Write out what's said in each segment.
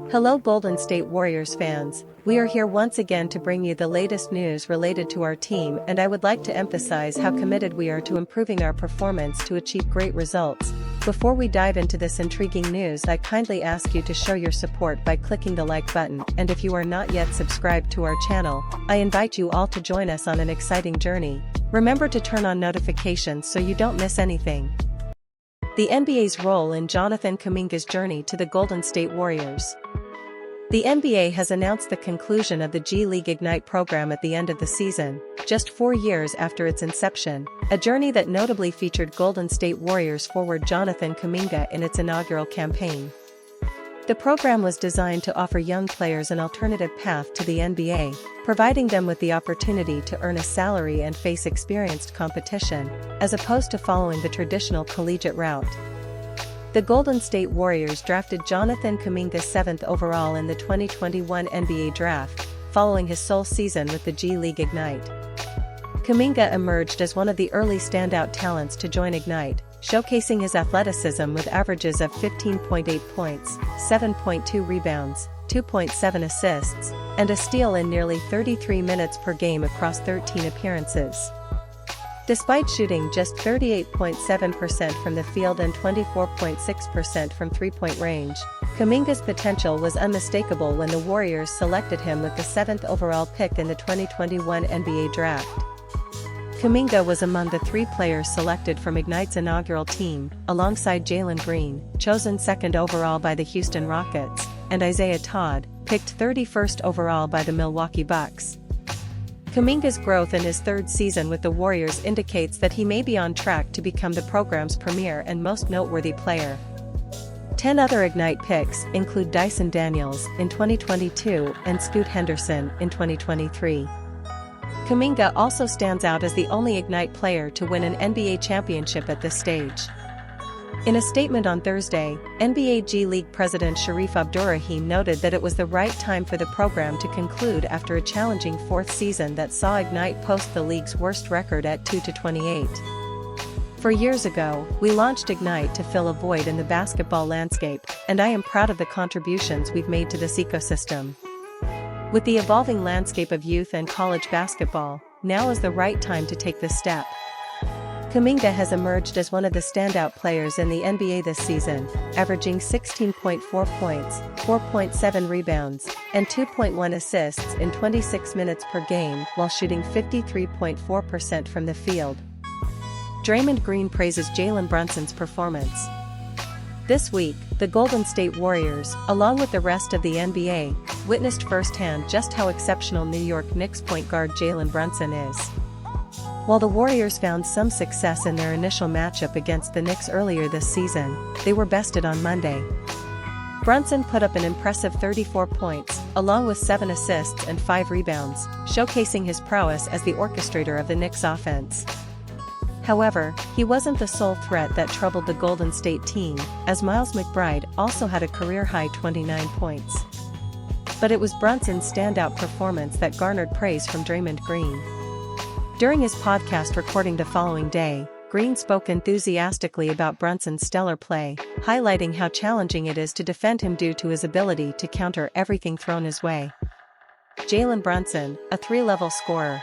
Hello Golden State Warriors fans, we are here once again to bring you the latest news related to our team, and I would like to emphasize how committed we are to improving our performance to achieve great results. Before we dive into this intriguing news, I kindly ask you to show your support by clicking the like button, and if you are not yet subscribed to our channel, I invite you all to join us on an exciting journey. Remember to turn on notifications so you don't miss anything. The NBA's role in Jonathan Kuminga's journey to the Golden State Warriors. The NBA has announced the conclusion of the G League Ignite program at the end of the season, just 4 years after its inception, a journey that notably featured Golden State Warriors forward Jonathan Kuminga in its inaugural campaign. The program was designed to offer young players an alternative path to the NBA, providing them with the opportunity to earn a salary and face experienced competition, as opposed to following the traditional collegiate route. The Golden State Warriors drafted Jonathan Kuminga 7th overall in the 2021 NBA Draft, following his sole season with the G League Ignite. Kuminga emerged as one of the early standout talents to join Ignite, showcasing his athleticism with averages of 15.8 points, 7.2 rebounds, 2.7 assists, and a steal in nearly 33 minutes per game across 13 appearances. Despite shooting just 38.7% from the field and 24.6% from three-point range, Kuminga's potential was unmistakable when the Warriors selected him with the 7th overall pick in the 2021 NBA Draft. Kuminga was among the 3 players selected from Ignite's inaugural team, alongside Jalen Green, chosen 2nd overall by the Houston Rockets, and Isaiah Todd, picked 31st overall by the Milwaukee Bucks. Kuminga's growth in his 3rd season with the Warriors indicates that he may be on track to become the program's premier and most noteworthy player. 10 other Ignite picks include Dyson Daniels in 2022 and Scoot Henderson in 2023. Kuminga also stands out as the only Ignite player to win an NBA championship at this stage. In a statement on Thursday, NBA G League president Sharif Abdurrahim noted that it was the right time for the program to conclude after a challenging 4th season that saw Ignite post the league's worst record at 2-28. 4 years ago, we launched Ignite to fill a void in the basketball landscape, and I am proud of the contributions we've made to this ecosystem. With the evolving landscape of youth and college basketball, now is the right time to take this step. Kuminga has emerged as one of the standout players in the NBA this season, averaging 16.4 points, 4.7 rebounds, and 2.1 assists in 26 minutes per game while shooting 53.4% from the field. Draymond Green praises Jalen Brunson's performance. This week, the Golden State Warriors, along with the rest of the NBA, witnessed firsthand just how exceptional New York Knicks point guard Jalen Brunson is. While the Warriors found some success in their initial matchup against the Knicks earlier this season, they were bested on Monday. Brunson put up an impressive 34 points, along with 7 assists and 5 rebounds, showcasing his prowess as the orchestrator of the Knicks offense. However, he wasn't the sole threat that troubled the Golden State team, as Miles McBride also had a career-high 29 points. But it was Brunson's standout performance that garnered praise from Draymond Green. During his podcast recording the following day, Green spoke enthusiastically about Brunson's stellar play, highlighting how challenging it is to defend him due to his ability to counter everything thrown his way. Jalen Brunson, a 3-level scorer.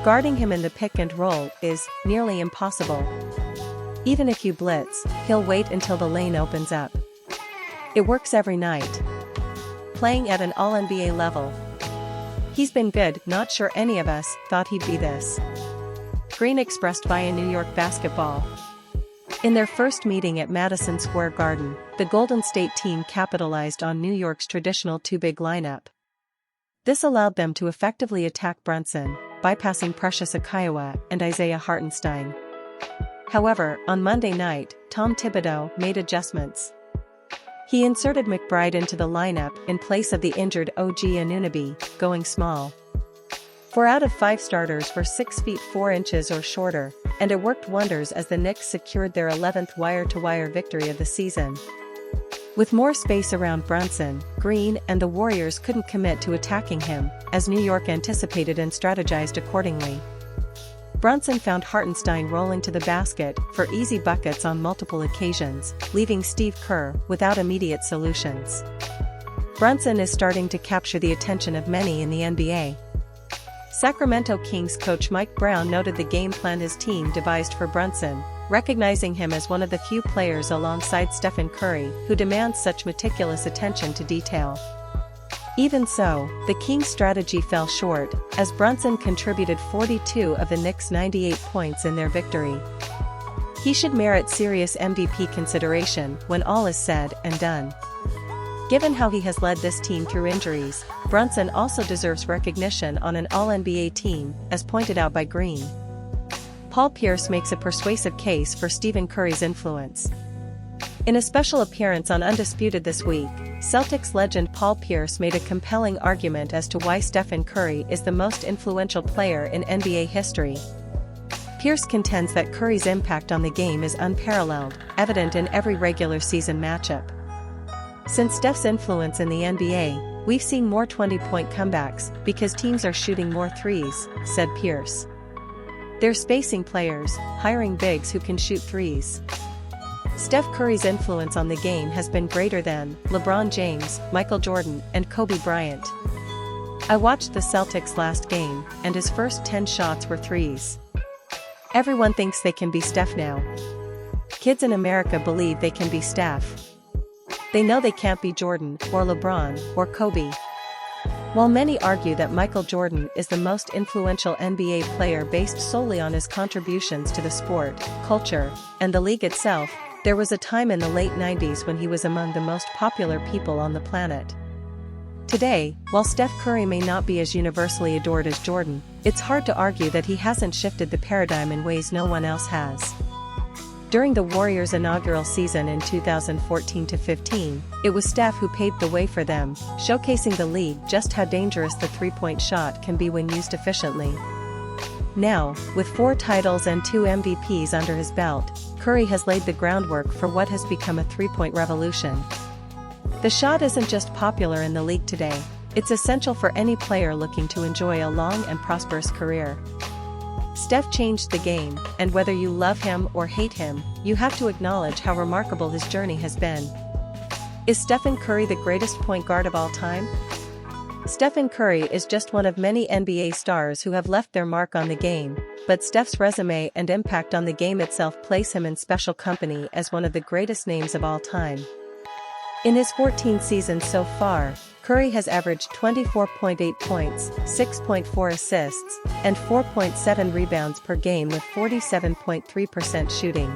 Guarding him in the pick and roll is nearly impossible. Even if you blitz, he'll wait until the lane opens up. It works every night. Playing at an all-NBA level. He's been good, not sure any of us thought he'd be this. Green expressed via New York Basketball. In their first meeting at Madison Square Garden, the Golden State team capitalized on New York's traditional two-big lineup. This allowed them to effectively attack Brunson, bypassing Precious Achiuwa and Isaiah Hartenstein. However, on Monday night, Tom Thibodeau made adjustments. He inserted McBride into the lineup in place of the injured OG Anunoby, going small. 4 out of 5 starters were 6 feet 4 inches or shorter, and it worked wonders as the Knicks secured their 11th wire-to-wire victory of the season. With more space around Brunson, Green and the Warriors couldn't commit to attacking him, as New York anticipated and strategized accordingly. Brunson found Hartenstein rolling to the basket for easy buckets on multiple occasions, leaving Steve Kerr without immediate solutions. Brunson is starting to capture the attention of many in the NBA. Sacramento Kings coach Mike Brown noted the game plan his team devised for Brunson, recognizing him as one of the few players alongside Stephen Curry who demands such meticulous attention to detail. Even so, the Kings' strategy fell short, as Brunson contributed 42 of the Knicks' 98 points in their victory. He should merit serious MVP consideration when all is said and done. Given how he has led this team through injuries, Brunson also deserves recognition on an All-NBA team, as pointed out by Green. Paul Pierce makes a persuasive case for Stephen Curry's influence. In a special appearance on Undisputed this week, Celtics legend Paul Pierce made a compelling argument as to why Stephen Curry is the most influential player in NBA history. Pierce contends that Curry's impact on the game is unparalleled, evident in every regular season matchup. Since Steph's influence in the NBA, we've seen more 20-point comebacks because teams are shooting more threes, said Pierce. They're spacing players, hiring bigs who can shoot threes. Steph Curry's influence on the game has been greater than LeBron James, Michael Jordan, and Kobe Bryant. I watched the Celtics last game, and his first 10 shots were threes. Everyone thinks they can be Steph now. Kids in America believe they can be Steph. They know they can't be Jordan, or LeBron, or Kobe. While many argue that Michael Jordan is the most influential NBA player based solely on his contributions to the sport, culture, and the league itself, there was a time in the late 90s when he was among the most popular people on the planet. Today, while Steph Curry may not be as universally adored as Jordan, it's hard to argue that he hasn't shifted the paradigm in ways no one else has. During the Warriors' inaugural season in 2014-15, it was Steph who paved the way for them, showcasing the league just how dangerous the three-point shot can be when used efficiently. Now, with 4 titles and 2 MVPs under his belt, Curry has laid the groundwork for what has become a three-point revolution. The shot isn't just popular in the league today, it's essential for any player looking to enjoy a long and prosperous career. Steph changed the game, and whether you love him or hate him, you have to acknowledge how remarkable his journey has been. Is Stephen Curry the greatest point guard of all time? Stephen Curry is just one of many NBA stars who have left their mark on the game, but Steph's resume and impact on the game itself place him in special company as one of the greatest names of all time. In his 14 seasons so far, Curry has averaged 24.8 points, 6.4 assists, and 4.7 rebounds per game with 47.3% shooting.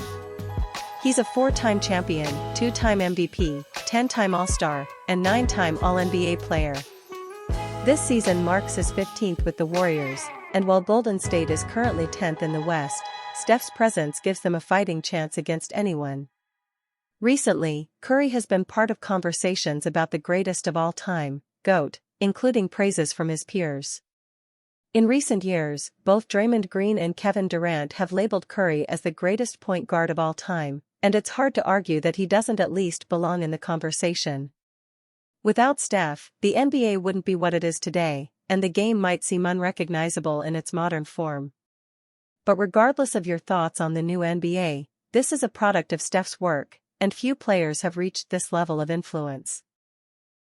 He's a 4-time champion, 2-time MVP, 10-time All-Star, and 9-time All-NBA player. This season marks his 15th with the Warriors, and while Golden State is currently 10th in the West, Steph's presence gives them a fighting chance against anyone. Recently, Curry has been part of conversations about the greatest of all time, GOAT, including praises from his peers. In recent years, both Draymond Green and Kevin Durant have labeled Curry as the greatest point guard of all time, and it's hard to argue that he doesn't at least belong in the conversation. Without Steph, the NBA wouldn't be what it is today, and the game might seem unrecognizable in its modern form. But regardless of your thoughts on the new NBA, this is a product of Steph's work, and few players have reached this level of influence.